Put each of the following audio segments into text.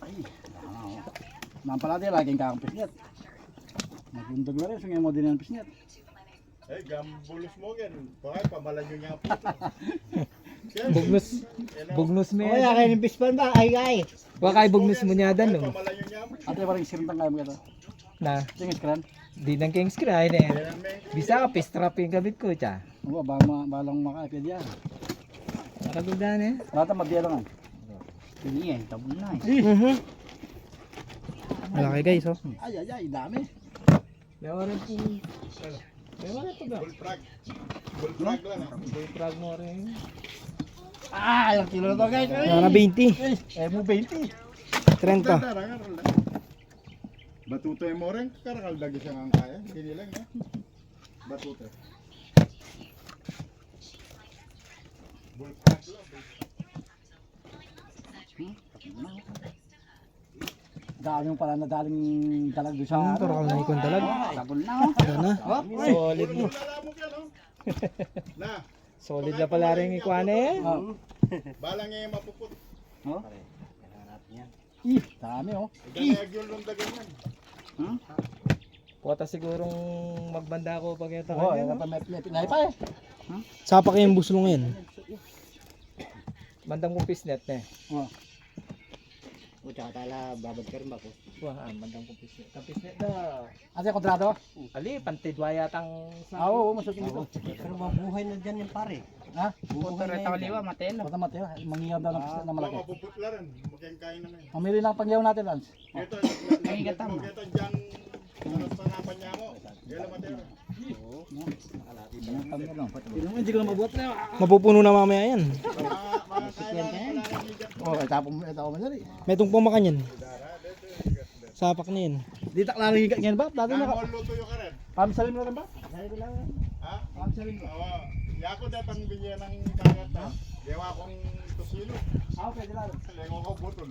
Ay, mampalati laging kakang pisnget. Nagpundag na rin, sungay mo din ang pisnget. Eh, gambulos mo yan. Bakit pamalan nyo niya po. Bugnos mo Kaya kayo ng pispan ba? Ay. Wakay bugnos mo niya dan no. Pamalan nyo niya po. Ate parang sirintang kaya mo ito. Na, Tingis kran. di nang kings cry na yan. Bisa ka pistrap yung kabit ko, cha. Oo, balang makaipid yan. Nakaguldan eh. Rata mabdiya lang. Hindi eh, tabon na eh. Malaki guys, oh. Ay, dami. Meron po. Meron ito ba? Bullfrog. Bullfrog lang. Bullfrog mo rin. Ilang kilo na to guys. Mga 20. Eh, mo 20. 30. Batutoy mo rin. Karakaldag isang ang kaya. Hindi lang ya. Batutoy. Bullfrog lang. Dami mo pala na daling dalag doon sa Karakal na ikon talag. Tagol na. Yan na. Solid na. Lalamog yan oh. Na. Solid na pala rin ikwane eh. Balang ngayon mapuput. Oh. Dami oh. Ganayag yung lundagan yan. Puwata sigurong magbanda ako pag yata Oo, kanya. may pinay pa eh. Sapa kayong buslong yan. Bandang kumpis net na eh. Oh. O tsaka tala, babad ka rin ba ko? Wah, bandang kumpis net. Kumpis net na. Ate kontrado? Ali, pantidwaya tang Ah, oo, masukin dito. Pero mabuhay na dyan yung pare. Ha? Bubuhay na yun. matelo. Punta Mateo, mangiyaw daw ng pisnget na malaki. Mapuputla rin. Magkakain naman. Mamili ng pangyaw natin, Lance. Ito, nagkatam. Ito dyan. Ano sa napan niya mo? Gala matera. Hindi ko na mabuhat na. Mapupuno na mamaya yan. Oh, tapon mo ito man dali. May tungpong makan yan. Sapak na yan. Di tak lang higa ngayon ba? Dati na. Nangol luto yung karet. Pamsalim na rin ba? Ha? Pamsalim na. Oo. Yako datang binyan ng karet na. Dewa kong tosilo. Ah, pwede lang. Lengo ko butol.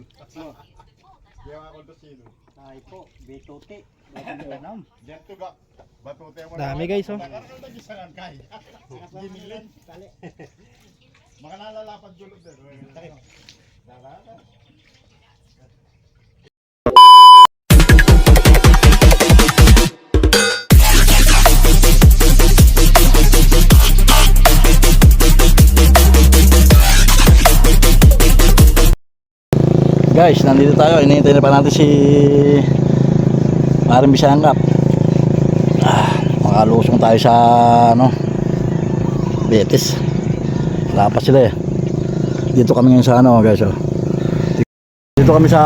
Dewa kong tosilo. Ay po, betote. Tanam. Dito ga. Batute mo. Dami, guys, oh. Nakaroon na gisangan kay. Giniling. Mga nalalapad julog din. Dala. Guys, nandito tayo. Hinihintay na pa natin si Maring Bisangkap. Makalusong tayo sa Betis. Lapas sila eh. Dito kami ngayon sa guys oh. Dito kami sa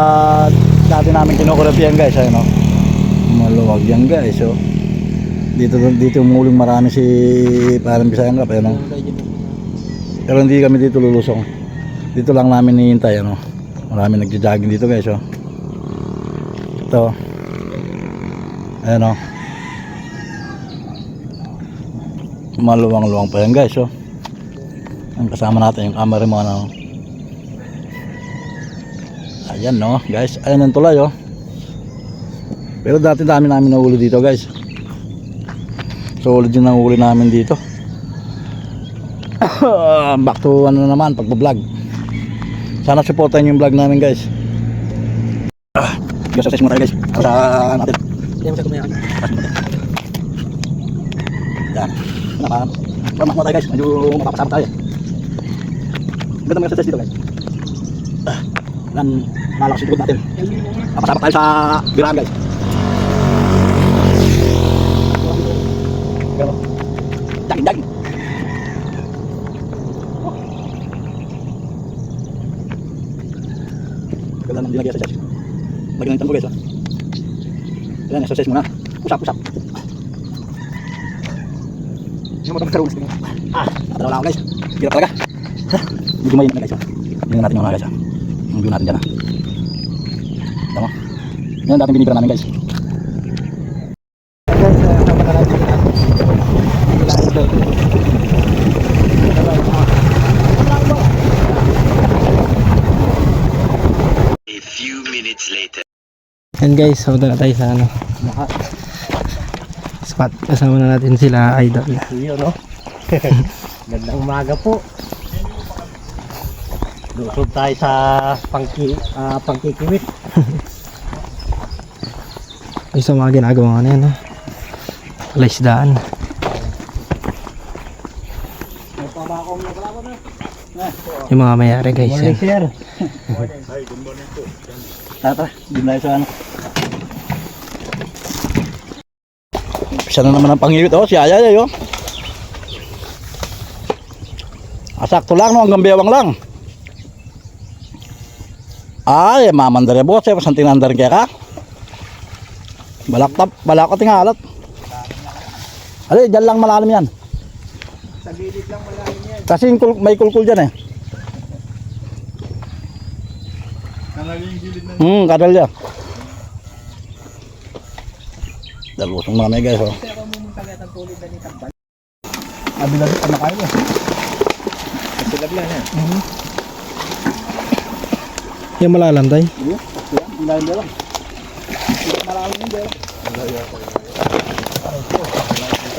dati namin kinukurapyan guys, ayun oh. Maluwag yan guys oh. Dito umuling marami si Maring Bisangkap, ayun oh. Pero hindi kami dito lulusong. Dito lang namin hinihintay ano. Marami nagja-jogging dito guys oh. Ito. Ayan oh. Maluwang-luwang pa yan guys oh. Ang kasama natin yung camera mo ano. Ayan no guys. Ayan ang tulay oh. Pero dati dami namin nahuli dito guys. Solid yung nahuli namin dito. Back to ano naman pagbablog. Sana supportan yung vlog namin guys. Exercise muna tayo guys. Sa natin. Hindi mo siya kumayakan. Yan. Lamas mo tayo guys. Medyo mapapasama tayo. Ganda mga exercise dito guys. Yan. Malakas yung tugod natin. Papasama tayo sa biraan guys. Daging. Ganda nang dinagay exercise. Bagay ng tango guys. Yan, exercise muna. Usap. Yung mga magkaroon guys. Natalaw lang guys. Hirap talaga. Medyo mayin na guys. Tingnan natin yung mga guys. Yung view natin dyan. Tama. Yan dating binibira namin guys. A few minutes later. And guys, punta na tayo sa spot. Kasama na natin sila idol. Iyo no? Gandang umaga po. Lusog tayo sa pangkikiwit. Ay, sa mga ginagawa nga na yan, ha? Laisdaan. Yung mga mayari, guys. Yan. Sir. Tara, din tayo sa ano. Isa na naman ang pangiwit. Oh, si Ayay, oh. Asakto lang, no? Hanggang bewang lang. Ay, mamandare po. Siya, pasanting nandar kaya ka. Balak at tingalat. Alay, dyan lang malalim yan. Sa gilid lang malalim yan. Kasi may kulkul dyan eh. Kanal yung gilid na Kadal dyan. Dalusong mga may guys, oh. Kasi ako mumunta agad ang tulid na ni Tambal. Abilag ka na kayo eh. Silablan yan. Yung malalantay. Ang lalim dyan lang. Malalim yun dyan.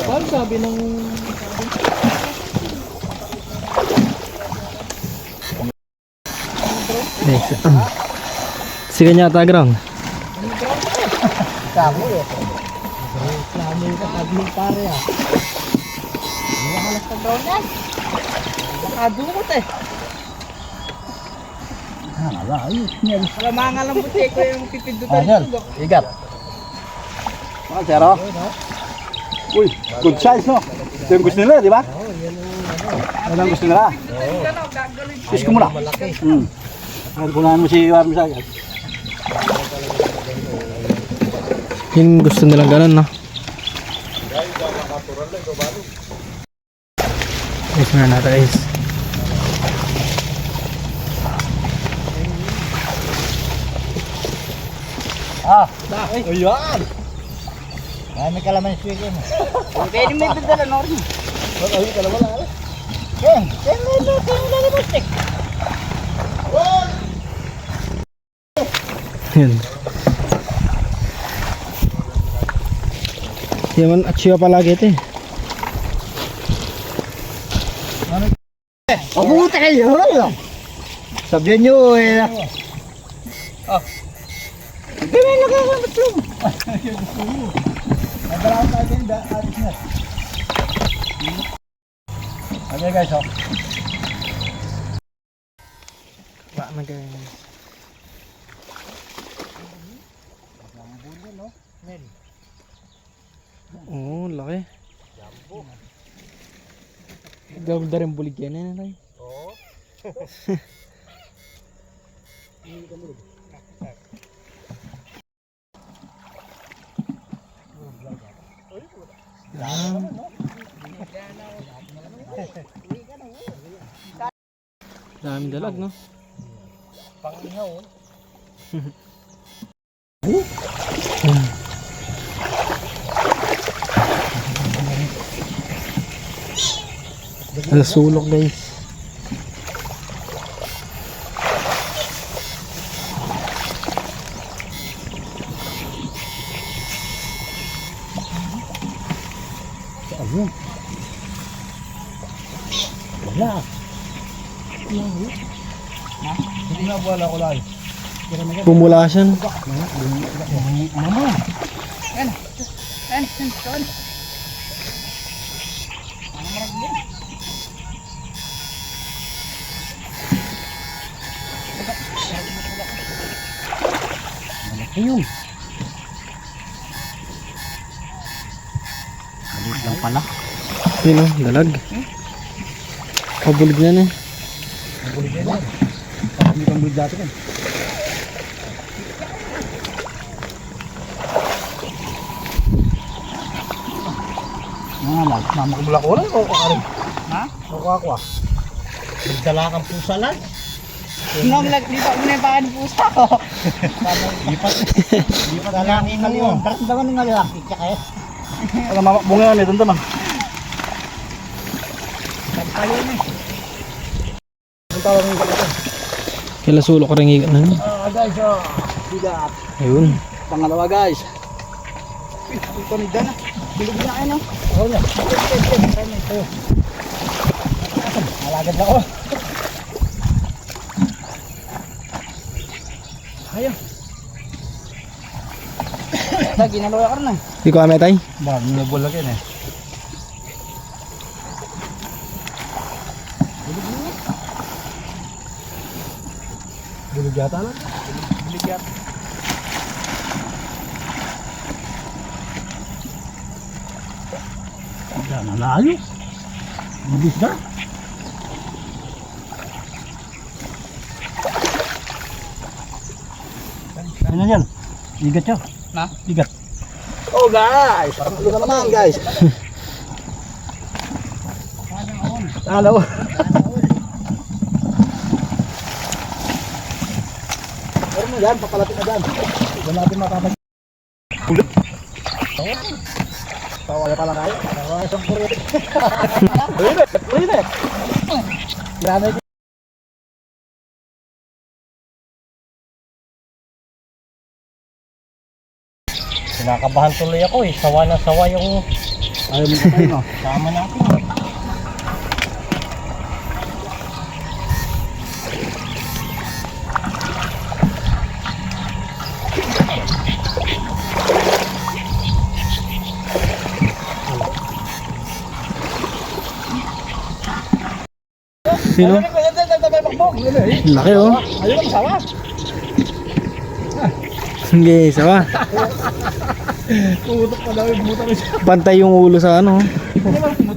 Paano sabi ng... Guys, sige niya ata ground. Kamo eh. Kamo yung katagling pare ah. Nakalas ka daw yan. Nakadungot eh. Alam mga ngalambuti ko yung pipindutan Sir, ito. igat. Mga sir, oh. Uy, good size, no? Ito yung gusto nila, di ba? Ito yung gusto nila. Kiss ko muna. Kunahan mo si Warmi sa agad. Yung gusto nilang ganun, no? Guys, na natin, guys. Ayan! Ay, may kalaman yung swig yun. Pwede may bigala na rin. Ayun, kalawala. Yun. Yaman aksyo palagi ito eh. Mabuti kayo. Sabihan nyo eh. Hindi may nakakamatlong. Nagdalaw tayo din, alis na. Okay guys, oh. Wala na guys. Oo, laki. Gawin rin bulig yan eh. Nay. Oo. Daming dalag, no? Pangihaw. Alas sulok guys. Wala. Hindi na wala ko lang. Pumula siya. No? Ayun. Malit lang pala. Yun o, dalag. Kabulig na na. Hindi kang bulig dati kan. Mamakabula ko lang o kakarin? Ha? Nakuha ko ah. Nagdala kang pusa lang. Nung lipat mo na yung bahan pusa ko. Lipat lang ino yun. Daran nga lalaki ka kaya. Alam mamakbunga yan eh, ito naman. Ang tawag ng ito. Kila sulok ka rin higa na. Guys, oh. Bigat. Ayun. Pangalawa guys. Ito ni Dana. Bilog na kayo no? Oo niya. Malagad na ko. Ayo. Tay, ginaloy ka na. Di ko kami tay. Ba, nagbulag yan eh. Bulog yata na. Bulig yan. Yan, malayo. Mabis na. Ano yan? Igat siya. Na? Igat. Oh guys, ano ka naman guys? Ano? Pero mo yan, papalapit na dyan. Diyan natin mapapag... Ulit. Tawa na pala kayo. Tawa na isang puri. Ulit. Grabe. Kinakabahan tuloy ako eh. Sawa na sawa yung Ayaw mo kapay no? sama natin. Sino? Laki oh. Ayaw mo masawa. Hindi, sawa. Tumutok pa daw yung buta ko siya. Pantay yung ulo sa ano.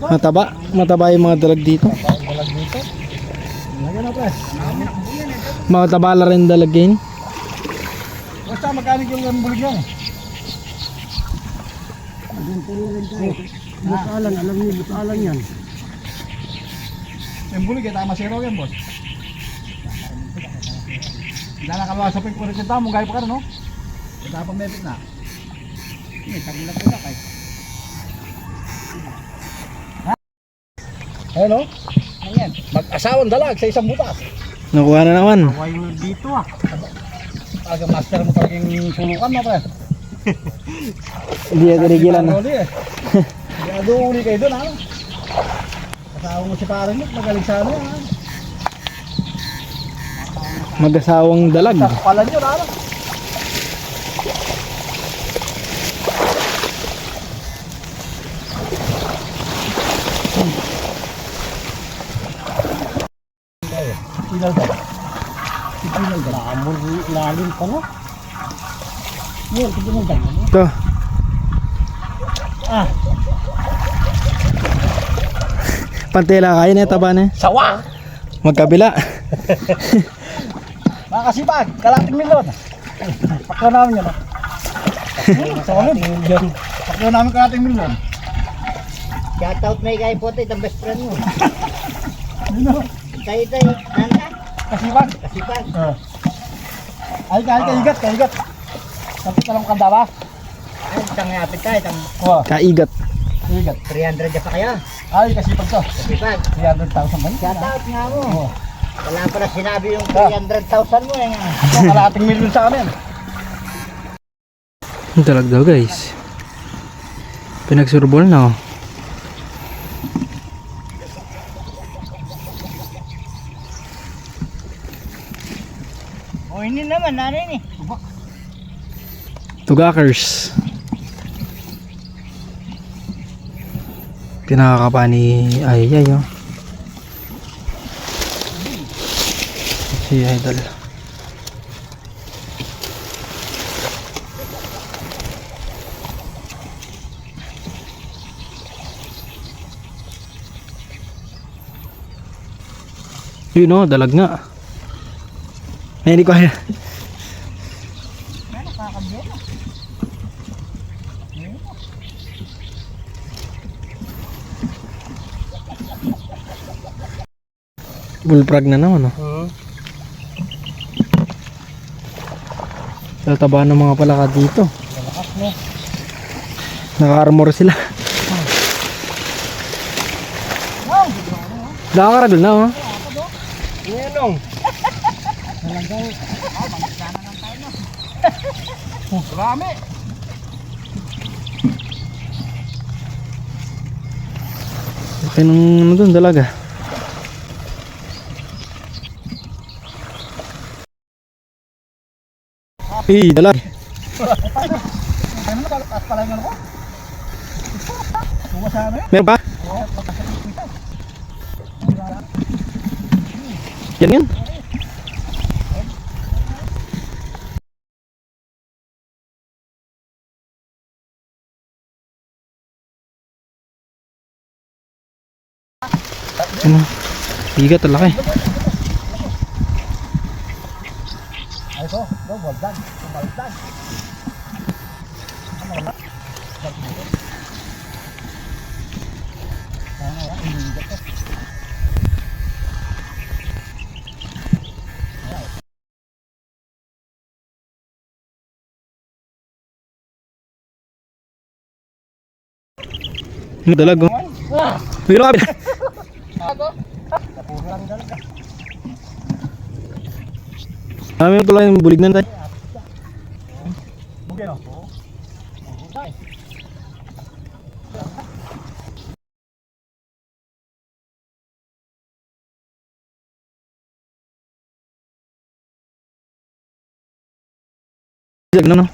Mataba. Mataba yung mga dalag dito. Lagyan na press. Mataba la rin dalag yun. Basta makanik yung bulig yan eh. Butalan, alam niyo, butalan yan. Yung bulig eh, tama zero yan boss. Hindi na kalawa sa ping puro kita mo, gaya pa ka no? Ito pa mepit na. Hindi, tagilat ko na kay. Ayun o. Ayan. Mag-asawang dalag sa isang butas. Nakuha na naman. Kawain mo dito ah. Aga master mo talagang sulukan mo pa. Hindi na tinigilan na. Gado uli kayo doon ha. Kasama mo si parang mo, magaling sa ano yan ha. Mag-asawang dalag. Sakpalan yun ha. Pinal ba? Pinal ba? Amor lalim pa no? Yun, pinal ba? Ito. Ah, Pantela kayo na taba na. Sawa! Magkabila. Mga kasipag, kalating milyon. Pakyo namin yun ha. Solid. Pakyo namin kalating milyon. Shoutout may kay Pote, ang best friend mo. Ano? Tayo, nanda. Kasipag. Kasipag. Ay, kaigat. Tapos ka lang kanda ba? Ay, tangapit tayo, Oo, Kaigat. kaigat. 300 pa kaya. Ay, kasipag to. Kasipag. 300,000 ba? Shoutout nga mo. Oo. Wala pala sinabi yung 300,000 mo eh. Ito, kalating milyon sa amin. Dalag daw guys. Pinagsurbol na oh. O hindi naman, nanay ni. Tugakers. Pinakakapa ni Ayay oh. Si Idol. Yun oh, dalag nga. Ay, hindi ko kaya. Bullfrog na naman oh. Tataba ng mga palaka dito. Naka-armor sila. Nakakaragol na oh. Nenong. Marami. Laki nung ano dun, dalaga. Dalag. Ano na, taas pala yung ano ko? Tuwa sa ano yun? Meron pa? Yan yan. Ano? Bigat talaki. Ay ito, waldag. Waldag. Ano dalag oh? Pero kapit. Kami ito lang yung bulig na tayo. Bugay no? Dalag na no?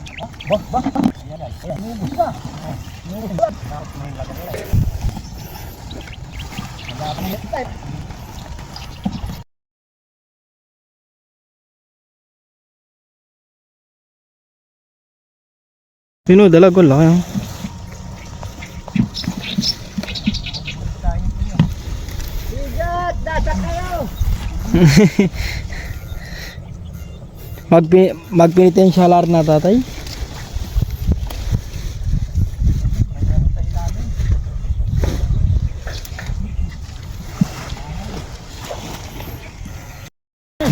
Sino dalag ko laki oh. Bigat! Dasak kayo! Magpenitensyalar na tatay.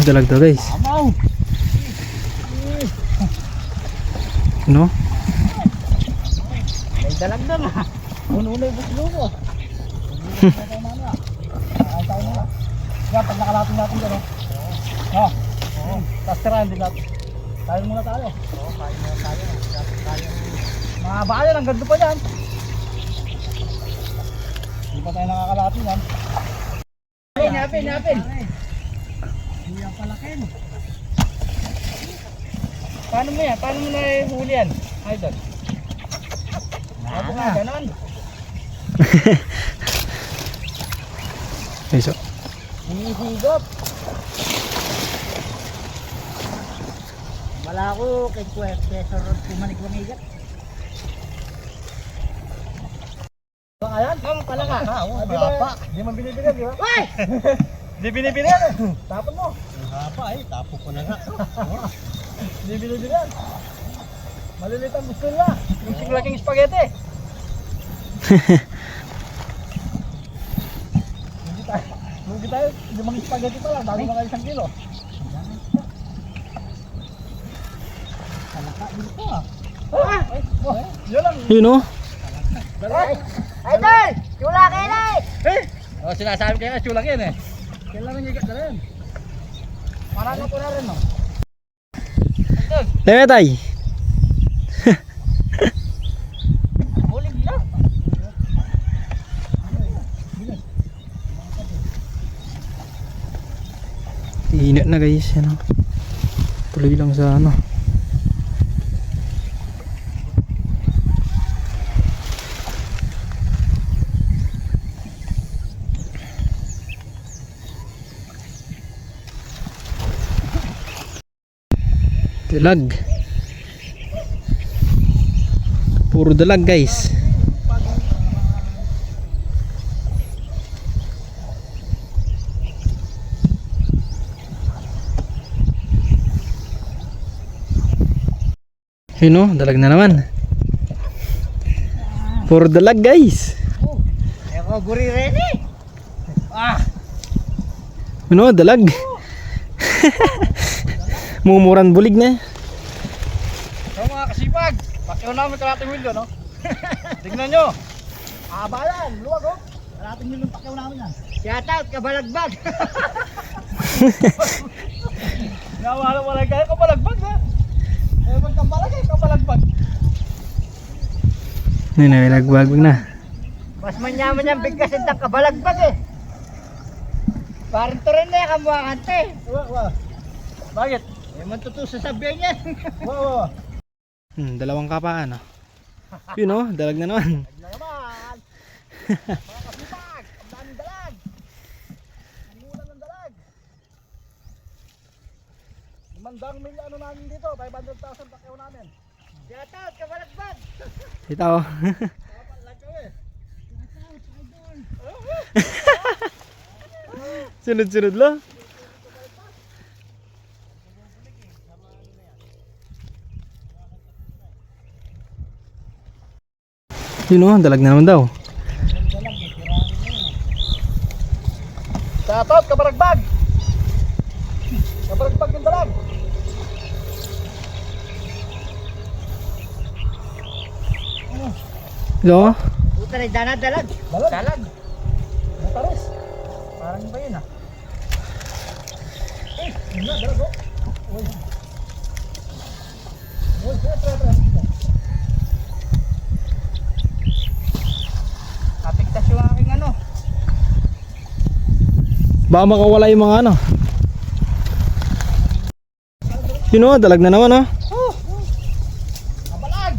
Dalag to guys. Amaw! No? May dalag na ma! Uno-uno yung buslo ko. Yan, pag nakalatin natin dyan, oh. Tapos tirahan din natin. Tayo muna tayo. Oo, tayo muna tayo. Mga bayan, ang ganda pa yan. Hindi pa tayo nakakalatin yan. Napin. Hindi yan palakin. Paano mo yan? Paano mo na huli yan? Idol. Ako nga, ganon. Eso. Hinisigop. Wala ako kay Professor Kumanig-Wamigat. Baka yan? Kamo pala ka. Oo, hapa. Hindi man binibilan, di ba? Ay! Hindi binibilan. Tapon mo. Hapa eh, tapon ko na nga. Hindi binibilan. Malilit ang gusto nila. Yung siglaking spaghetti. Lugi tayo, 5 spaghetti pa lang, bago mga 1 kilo. Kalaka dito ah. Yun lang. Yun oh. Idol! Chula kayo na eh! O sinasabi kayo na chula kayo eh. Kailangan nyo na rin. Marami ko na rin no. Leme tay. Huling nila. Init na guys, ano. Tuloy lang sa ano. Dalag. Puro dalag guys. Yun o, dalag na naman. Puro dalag guys. Eko guri rin eh. Ah! Yun o, dalag. Mumuran bulig na. So mga kasipag, pakiw namin kalating window no? Tignan nyo. Abalan, luwag oh. Kalating window pakiw namin yan. Shout out, kabalagbag. Nawala kayo, kabalagbag ha. Eh magkambalag kayo, kabalagbag. Yun na, nagbagwag na. Mas manyaman yung bigkasin ng kabalagbag eh. Parang to rin na yung kamuha kante. Bakit? Eh matutusa sa biyan yan. Oo. Dalawang kapaan ah. Yun oh, dalag na naman. Na naman. Mga kasipag, ang daming dalag. Ang mula ng dalag. 500 milya ano namin dito, 500,000 pakyaw namin. Yatat, kabalagbag. Ito oh. Lang kami. Sunod-sunod lang. Yun oh, dalag na naman daw. Yatat, kabalagbag. Kabalagbag ng dalag. Ito oh. Buta na dana dalag. Dalag. Dalag. Mataris. Parang ba yun ah? Yun na, dalag oh. Uy. Uy, tre. Kapigtas yung aking ano. Baka makawala yung mga ano. Yun oh, dalag na naman oh. Kabalag.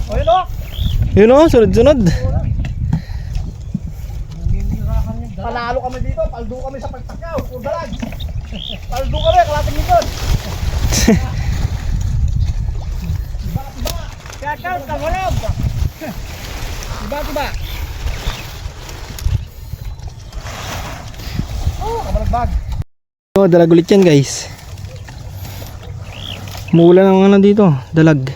O yun oh. Yun oh, sunod-sunod. Panalo kami dito, paldo kami sa pagtakyaw, puro dalag. Paldo kami, kalating likod. Tiba. Kakao, kagulog. Tiba. Oh, kabalagbag. Oh, dalag ulit yan guys. Mula ng ano dito, dalag.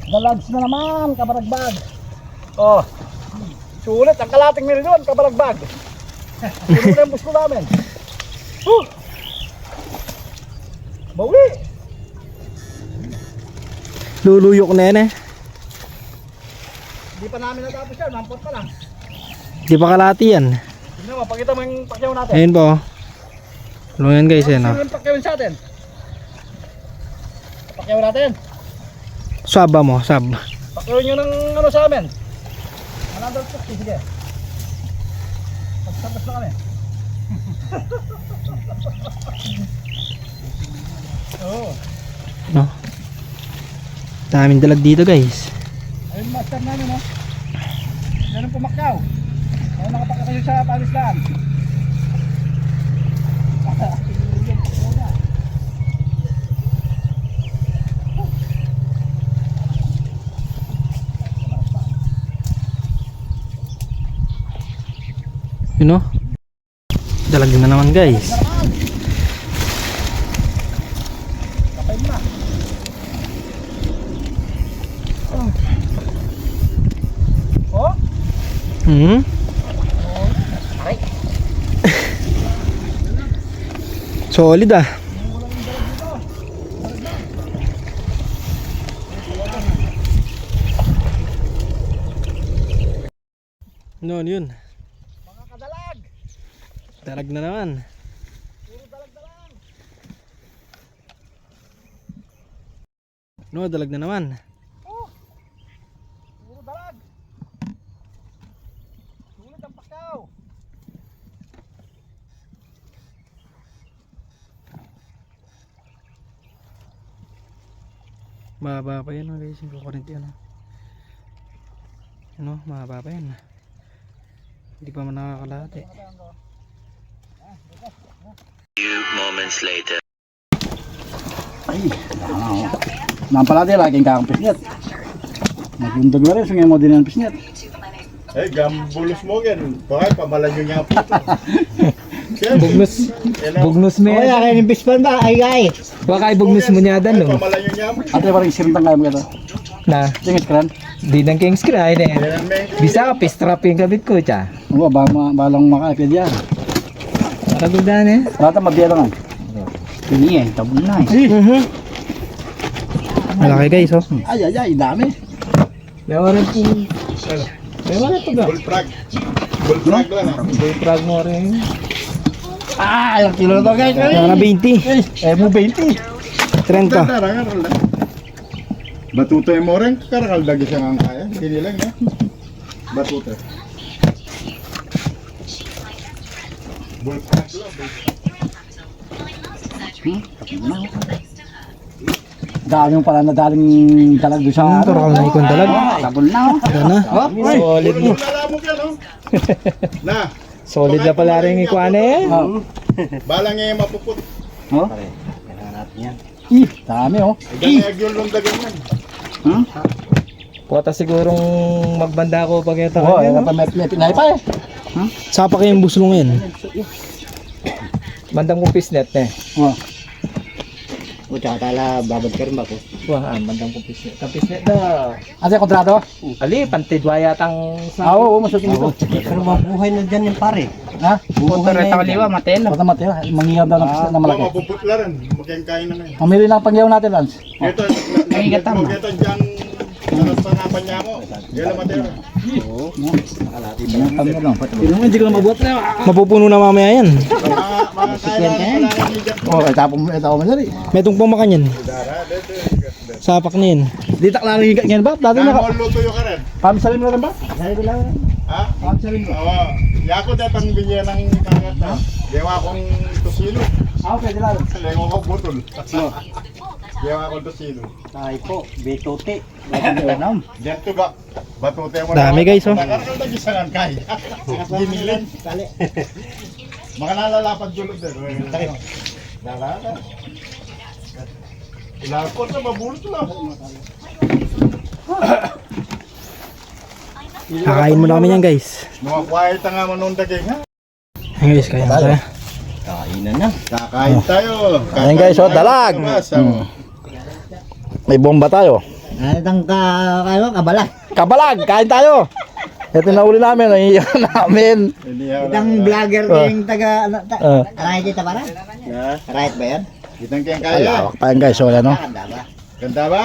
Dalags na naman, kabalagbag. Oh, sulit, ang kalating milyon, kabalagbag. Puno na yung busko namin. Bawi. Luluyok na yan eh. Hindi pa namin natapos yan, mampot pa lang. Di pa kalati yan. Tignan mo, pakita mo yung pakyaw natin. Ayun po. Ano yan guys yan Sino oh. yung pakyawin sa atin? Pakyaw natin. Saba mo, sab. Pakyawin nyo ng ano sa amin. Another 50, sige. Pagsabas na kami. Oo. No. Daming dalag dito guys. Ayun master namin oh. Ganun pumakyaw. Ayun nakapakakayo sa palislaan. Yun know? Dalag na naman guys. Kapay mo na. Oh? Hmm? Aray. Solid ah. No, yun. Mga kadalag. Dalag na naman. Puro dalag-dalag. No, dalag na naman. Oh. Puro dalag. Sulit ang pakyaw. Mahaba pa yan guys, yung kukurente yan. Ano, mahaba pa yan. Hindi pa man nakakalahati. Few moments later. Ay, nampalati laging kakang pisnit. Naglundag na rin, sungay mo din ang pisnit. Eh, gambulos mo yan. Bakit pamalan nyo niya po. Bugnos mo yan. Kaya yung bispan ba? Ay. Baka ibugnos mo niya dan no. Pamalan nyo niya po. Ate parang sirintang kaya mo ito. Na, Tingis kran. di nang kings cry eh. Bisa ka, pistrap yung kabit ko, tsa. Oo, balang makaipid yan. Nakagudan eh. Rata mabiya lang. Pini eh, tabon na eh. Malaki guys oh. Ay, dami. Meron po. Meron po ga. Bullfrog. Bullfrog lang ah. Bullfrog mo rin. Ilang kilo na to guys. Mga na 20. Mo 20. 30. Darangan. Batutoy mo rin, karakal dagi siya nga kaya. Hindi lang na. Batutoy. Bullfrog lang. Dami yung pala na daling dalag doon sa Pero kami na ikon dalag. Tabol na oh. Yan na. Solid Pero mo. nalamog yan, oh. Na. Solid na pala rin ikuan eh. Oh. Balang ngayon mapuput. Oh. Ih, dami oh. Ganyan yung lundagan yan. Puta sigurong magbanda ko pag ito. Oh, ayun pa may pinay pa eh. Sapa kayong buslong yan. Bandang kumpis net eh. Oh. O tsaka tala babad ka rin ba ko? Wah, bandang kumpis net. Kumpis net na. Asa yung kontrado? Ali, pantidwaya tang Ah, oo, masukin dito. Pero mabuhay na dyan yung pare. Ha? Buhay na yan. kaliwa, matelo. Pata mati, manghihab daw ng Baka malaki. mapuput lang rin. Magkakain na ngayon. Mamili lang ang pangyaw natin, Lance. Ito, ito dyan. Sarap sa napan niya mo. Yan ang matero. Ang pangyaw lang. Hindi ko na mabuhat na. Mapupuno na mamaya yan. Mga kaya na pala ni Jack. Oh, ito ako masari. May tungpong makanyan. Sapak na yun. Di tak lang higa ngayon ba? Dati Kaya na mo luto yung karet. pamsalim na rin ba? Ha? Oo. Yako datang binya ng karet na. Dewa akong tosino. Ah, pwede lang. Lengo ko butol. Dewa akong tosino. Ay po, betote. Dito ba? Batute mo Dami, guys, oh. Nakaroon na gisangan kay. Ginilin. Mga nalalapad julog din. Nalala. Ilakot na mabulot lang. Kakain muna kami yan guys. Mga quiet nga manong daging ha. Ayan guys, kaya na tayo. Kainan na. Kakain tayo. Ayan guys, oh, dalag. May bomba tayo. Ano tang kabalan? Kabalag, kain tayo. Ito na uli namin, nahihiyan namin. Itang vlogger yung taga, right ito para? Right ba yan? Kitang kayang kaya. Alawak pa yan guys, wala no. Kanda ba? Ganda ba?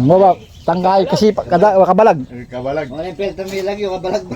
Baba, tanggay kasi kabalag. Kabalag. Wala yung pelto may lagi yung kabalag ba?